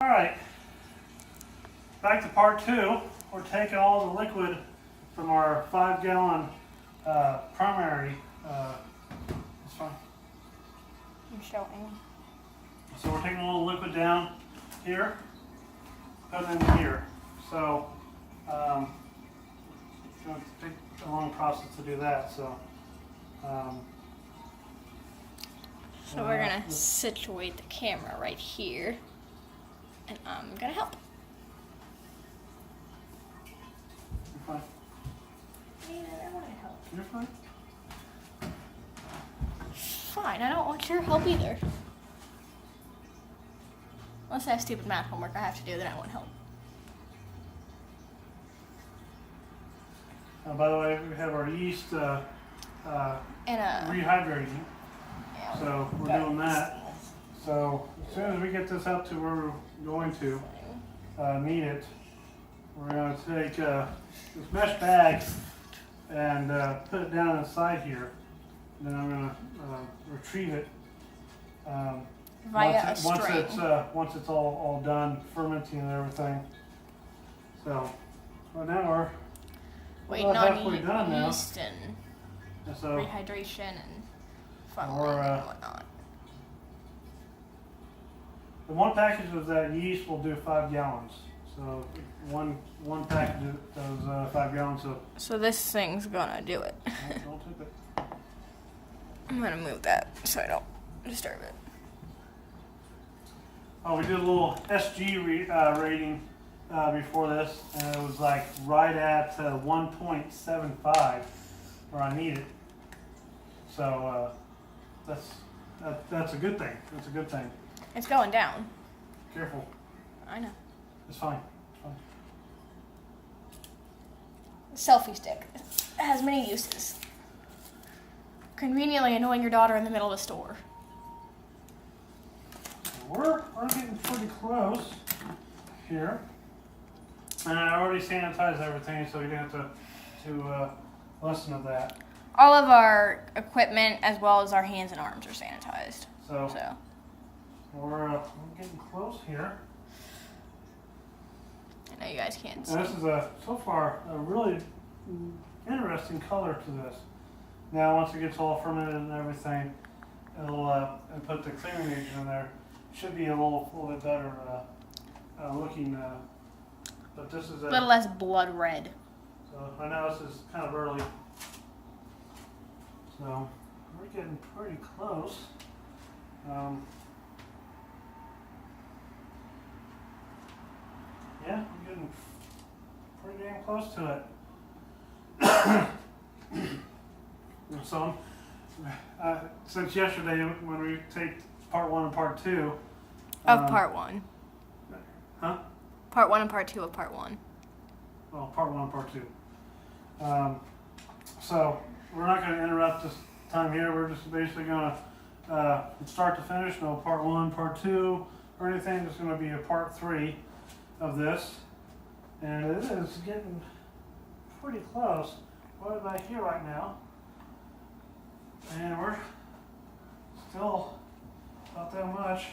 Alright, back to part 2. We're taking all the liquid from our 5-gallon primary. It's fine. I'm showing. So we're taking all the liquid down here, putting it in here. So it's going to take a long process to do that. So we're gonna situate the camera right here, and I'm gonna help. You're fine. I want to help. You're fine. Fine, I don't want your help either. Unless I have stupid math homework I have to do, then I want help. By the way, we have our yeast rehydrating. Yeah, So we're doing that. So as soon as we get this up to where we're going to need it, we're going to take this mesh bag and put it down inside here. And then I'm going to retrieve it via a string. Once it's all done, fermenting and everything. So now we're waiting halfway on done now. yeast and So rehydration and funneling and whatnot. the one package of that yeast will do 5 gallons. So one package does 5 gallons. So this thing's gonna do it. Don't tip it. I'm gonna move that so I don't disturb it. Oh, we did a little SG rating before this, and it was like right at 1.75 where I need it. So that's a good thing. That's a good thing. It's going down. Careful. I know. It's fine. It's fine. Selfie stick. It has many uses. Conveniently annoying your daughter in the middle of a store. We're getting pretty close here. And I already sanitized everything, so you don't have to listen to that. All of our equipment, as well as our hands and arms, are sanitized. So we're getting close here. I know you guys can't see. And this is so far a really interesting color to this. Now once it gets all fermented and everything, it'll and put the clearing agent in there. Should be a little bit better looking. But this is a little less blood red. So I know this is kind of early. So we're getting pretty close. Yeah, I'm getting pretty damn close to it. So since yesterday when we take part 1 and part 2 of part 1. Huh? Part 1 and part 2 of part 1. Well, part 1 and part 2. So we're not going to interrupt this time here. We're just basically going to start to finish. No part 1, part 2, or anything. It's going to be a part 3 of this, and it is getting pretty close. What about here right now? And we're still not that much.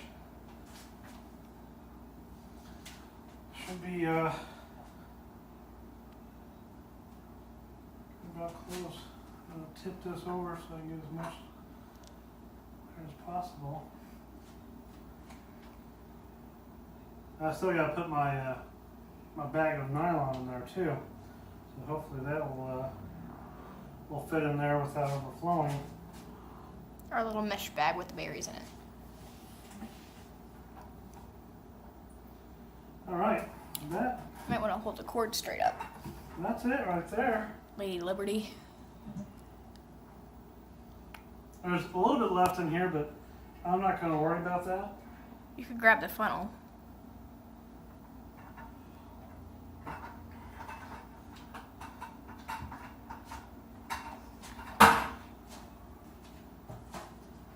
Should be about close. I'm going to tip this over so I can get as much as possible. I still got to put my my bag of nylon in there too, so hopefully that will fit in there without overflowing. Our little mesh bag with the berries in it. All right, that. Might want to hold the cord straight up. That's it right there. Lady Liberty. There's a little bit left in here, but I'm not going to worry about that. You could grab the funnel.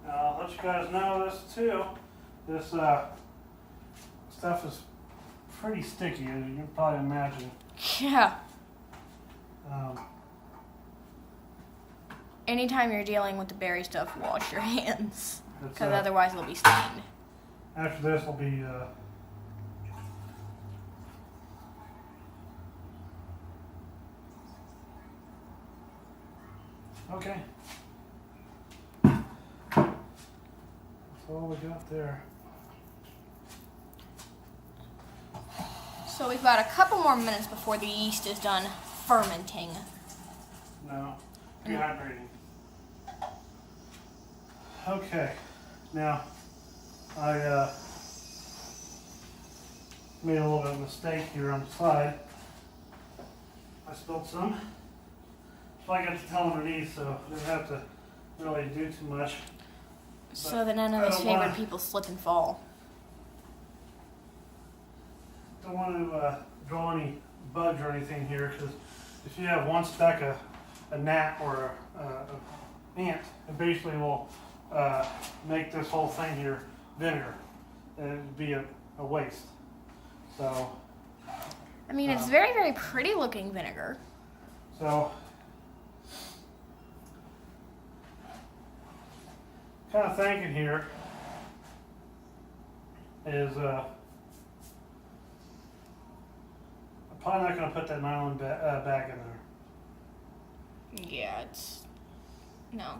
I'll let you guys know this too. This stuff is pretty sticky, as you can probably imagine. Yeah. Anytime you're dealing with the berry stuff, wash your hands. Because otherwise it'll be stained. After this will be Okay. That's all we got there. So we've got a couple more minutes before the yeast is done fermenting. No, dehydrating. Okay, now I made a little bit of a mistake here on the side. I spilled some. So I got to tell underneath, so I didn't have to really do too much. So that none of his favorite people slip and fall. Don't want to draw any bugs or anything here, because if you have one speck of a gnat or a ant, it basically will make this whole thing here vinegar, and it'd be a waste. So I mean, it's very, very pretty looking vinegar. So kind of thinking here is I'm probably not going to put that nylon bag in there. Yeah, it's no.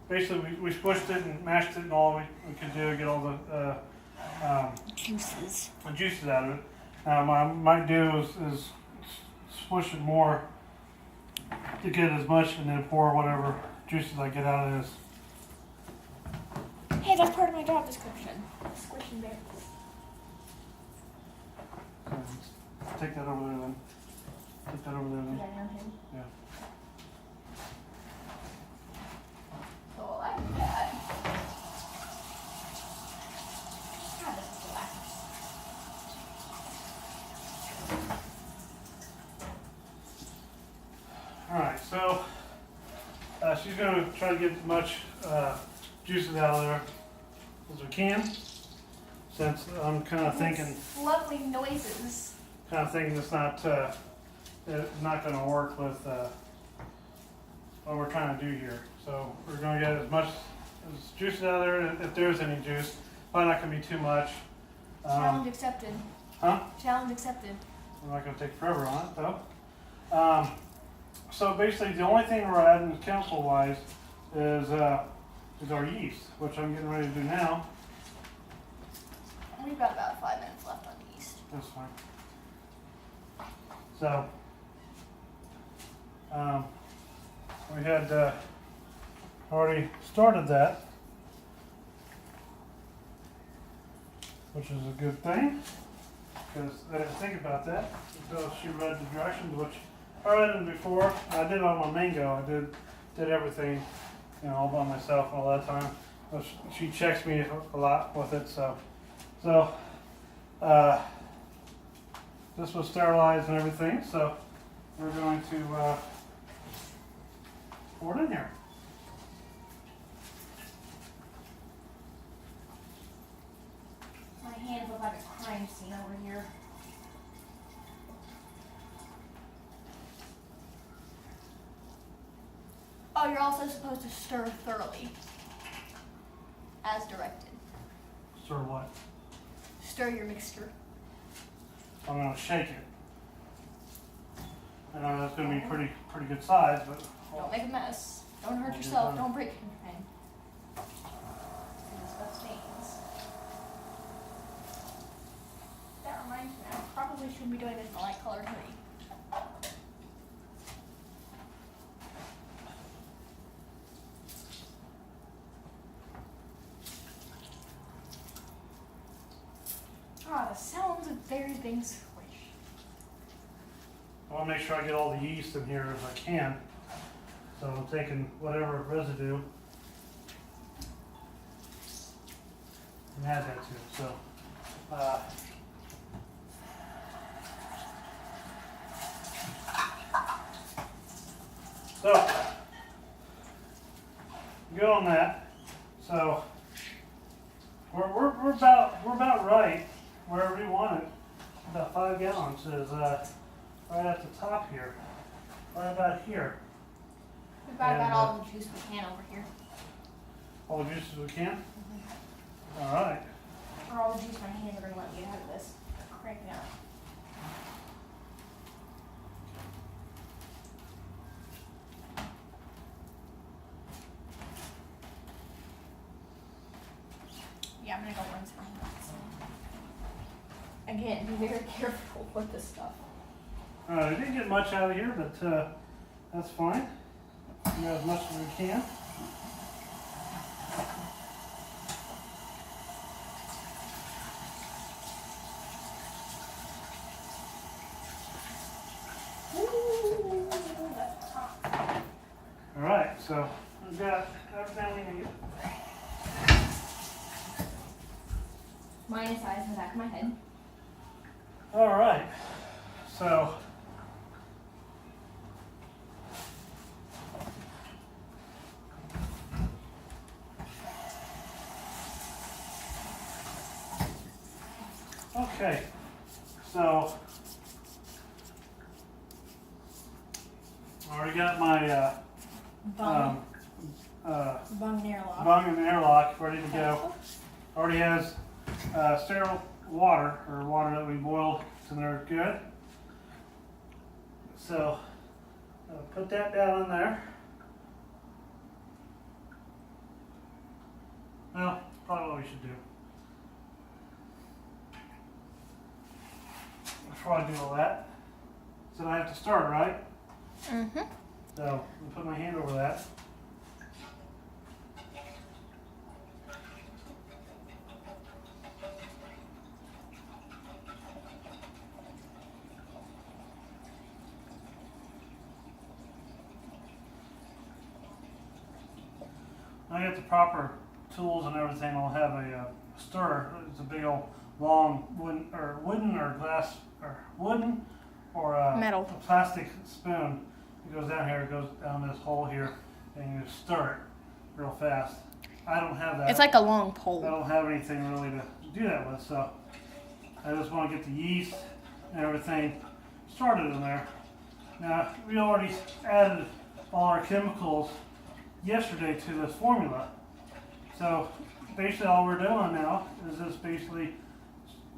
Basically, we squished it and mashed it, and all we could do to get all the Juices. juices out of it. What I might do is squish it more to get as much, and then pour whatever juices I get out of this. Hey, that's part of my job description. Squishing berries. So take that over there then. Take that over there then. Yeah. So I like that. God, this is relaxing. Alright, so she's going to try to get as much juices out of there as we can, since I'm kind of thinking Lovely noises. it's not going to work with what we're trying to do here. So we're going to get as much as juices out of there, if there's any juice. Probably not going to be too much. Challenge accepted. Huh? Challenge accepted. I'm not going to take forever on it though. So basically, the only thing we're adding chemical-wise is our yeast, which I'm getting ready to do now. We've got about 5 minutes left on yeast. That's fine. So we had already started that, which is a good thing, because I didn't think about that until she read the directions, which I read them before. I did it on my mango. I did everything, all by myself all that time. But she checks me a lot with it, so this was sterilized and everything. So we're going to pour it in here. My hands look like a crime scene over here. Oh, you're also supposed to stir thoroughly, as directed. Stir what? Stir your mixture. I'm going to shake it. I know that's going to be pretty good size, but Don't make a mess. Don't hurt I'll yourself. do that. Don't break anything. And stuff stains. That reminds me, I probably shouldn't be doing this in a light colored hoodie. Ah, the sounds of berries being squished. I want to make sure I get all the yeast in here as I can. So I'm taking whatever residue and add that to it. So, good on that. So we're about right where we want it. About 5 gallons is right at the top here, right about here. We've got And, about all the juice we can over here. All the juices we can. All right. Or all the juice my hands are going to let me get out of this. Crank it out. Yeah, I'm gonna go rinse my hands. Again, be very careful with this stuff. I didn't get much out of here, but that's fine. We got as much as we can. All right, so we've got everything we need. Mine is size in the back of my head. All right, so okay, so I already got my Bung and airlock. bung and airlock ready to go. Already has sterile water, or water that we boiled, so they're good. So I'll put that down in there. Well, probably what we should do. Before I do all that, so I have to start, right? Mm-hmm. So I'll put my hand over that. I get the proper tools and everything. I'll have a stirrer. It's a big old long wooden or glass or wooden or Metal. a plastic spoon. It goes down here. It goes down this hole here, and you stir it real fast. I don't have that. It's like a long I pole. don't have anything really to do that with, so I just want to get the yeast and everything started in there. Now, we already added all our chemicals yesterday to this formula. So basically all we're doing now is just basically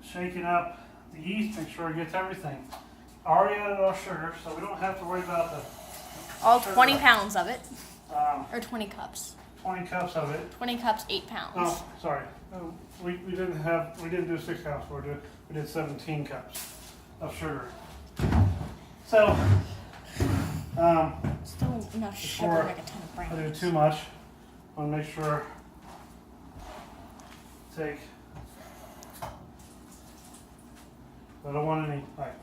shaking up the yeast, make sure it gets everything. I already added our sugar, so we don't have to worry about the All 20 pounds of it. um, Or 20 cups. 20 cups of it. 20 cups, 8 pounds. Oh, sorry. We didn't do 6 cups. We did 17 cups of sugar. So, Still enough sugar before to make a ton of I do brownies. too much, I want to make sure take. I don't want any like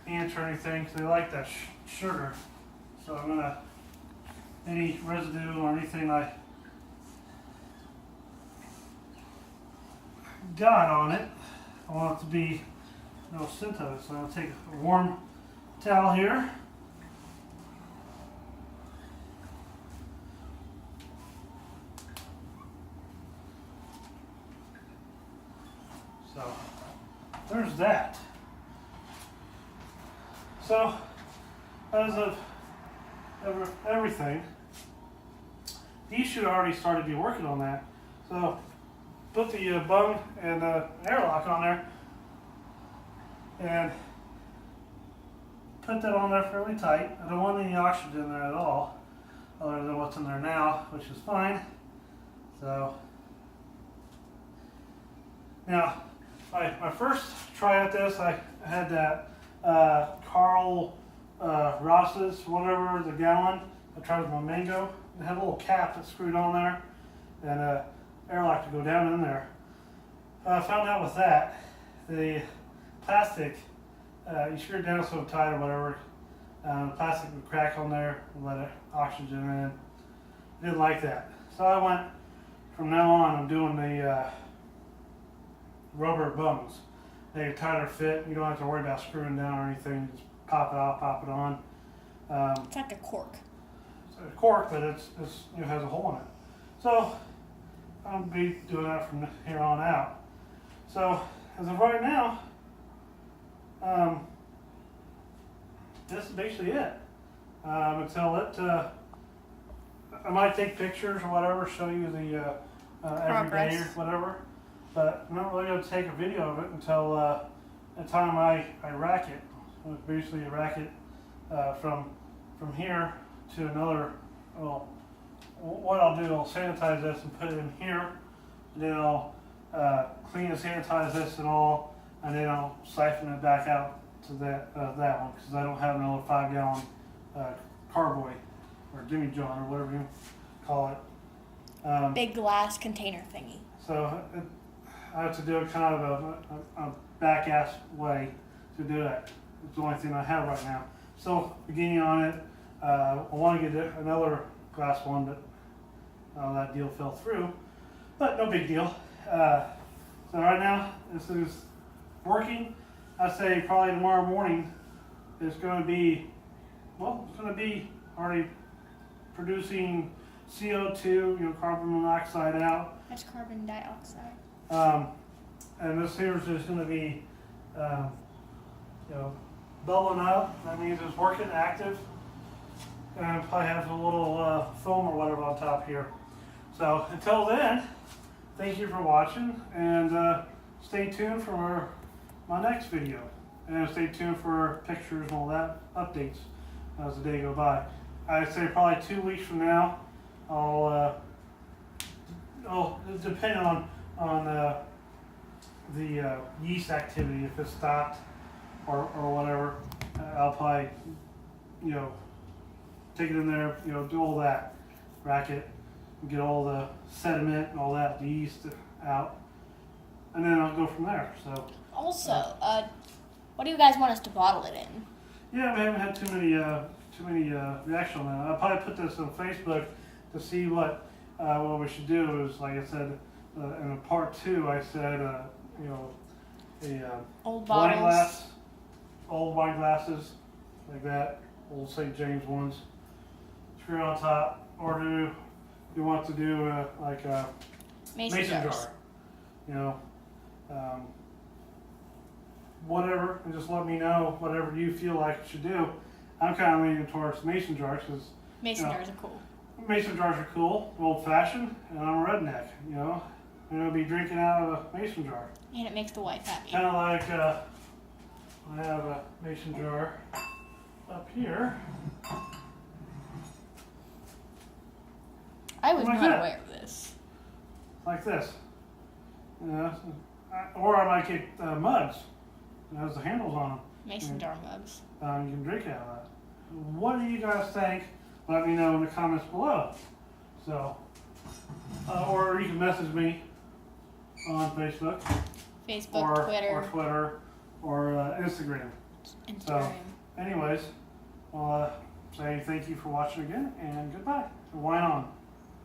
ants or anything because they like that sugar. So I'm gonna any residue or anything I got on it, I want it to be no scent of it. So I'll take a warm towel here. So there's that. So as of everything, these should already started to be working on that. So put the bung and airlock on there and put that on there fairly tight. I don't want any oxygen in there at all, other than what's in there now, which is fine. So now my first try at this, I had that Carl Ross's, whatever, the gallon. I tried with my mango. It had a little cap that screwed on there and airlock to go down in there. I found out with that, the plastic, you screw it down so tight or whatever, the plastic would crack on there and let oxygen in. I didn't like that. So I went, from now on, I'm doing the rubber bungs. They tighter fit. You don't have to worry about screwing down or anything. Just pop it out, pop it on. It's like a cork. It's a cork, but it has a hole in it. So I'll be doing that from here on out. So as of right now, this is basically it. Until it, I might take pictures or whatever, show you the every day or whatever. But I'm not really going to take a video of it until the time I rack it. So it's basically a rack it from here to another. Well, what I'll do, I'll sanitize this and put it in here and then I'll clean and sanitize this and all, and then I'll siphon it back out to that one, because I don't have another 5-gallon carboy or Jimmy John or whatever you call it. Big glass container thingy. So I have to do it kind of a back-ass way to do that. It's the only thing I have right now. So beginning on it, I want to get another glass one, but that deal fell through. But no big deal. So right now, this is working. I say probably tomorrow morning it's going to be, well, it's going to be already producing CO2, carbon monoxide out. That's carbon dioxide. And this here is just going to be, bubbling up. That means it's working, active. And it probably has a little foam or whatever on top here. So until then, thank you for watching, and stay tuned for my next video. And stay tuned for pictures and all that, updates as the day go by. I'd say probably 2 weeks from now, I'll depending on the yeast activity, if it's stopped or whatever, I'll probably, take it in there, do all that, rack it, get all the sediment and all that, the yeast out, and then I'll go from there. So Also, what do you guys want us to bottle it in? yeah, we haven't had too many reaction on that. I'll probably put this on Facebook to see what we should do. Is, like I said in a part 2, I said Old wine bottles. glass, old wine glasses like that, old St. James ones, screw on top, or do you want to do like a Mason jars. jar, whatever, and just let me know whatever you feel like you should do. I'm kind of leaning towards mason jars because Mason jars are cool. mason jars are cool, old fashioned, and I'm a redneck. I'm gonna be drinking out of a mason jar. And it makes the wife happy. Kind of like I have a mason jar up here. I was Like not that. aware of this. Like this. Or I might get mugs. It has the handles on them. Mason jar mugs. You can drink out of that. What do you guys think? Let me know in the comments below. So, or you can message me on Facebook, Facebook, or Twitter, or Instagram. Instagram. Anyways, I'll say thank you for watching again, and goodbye. Wine on.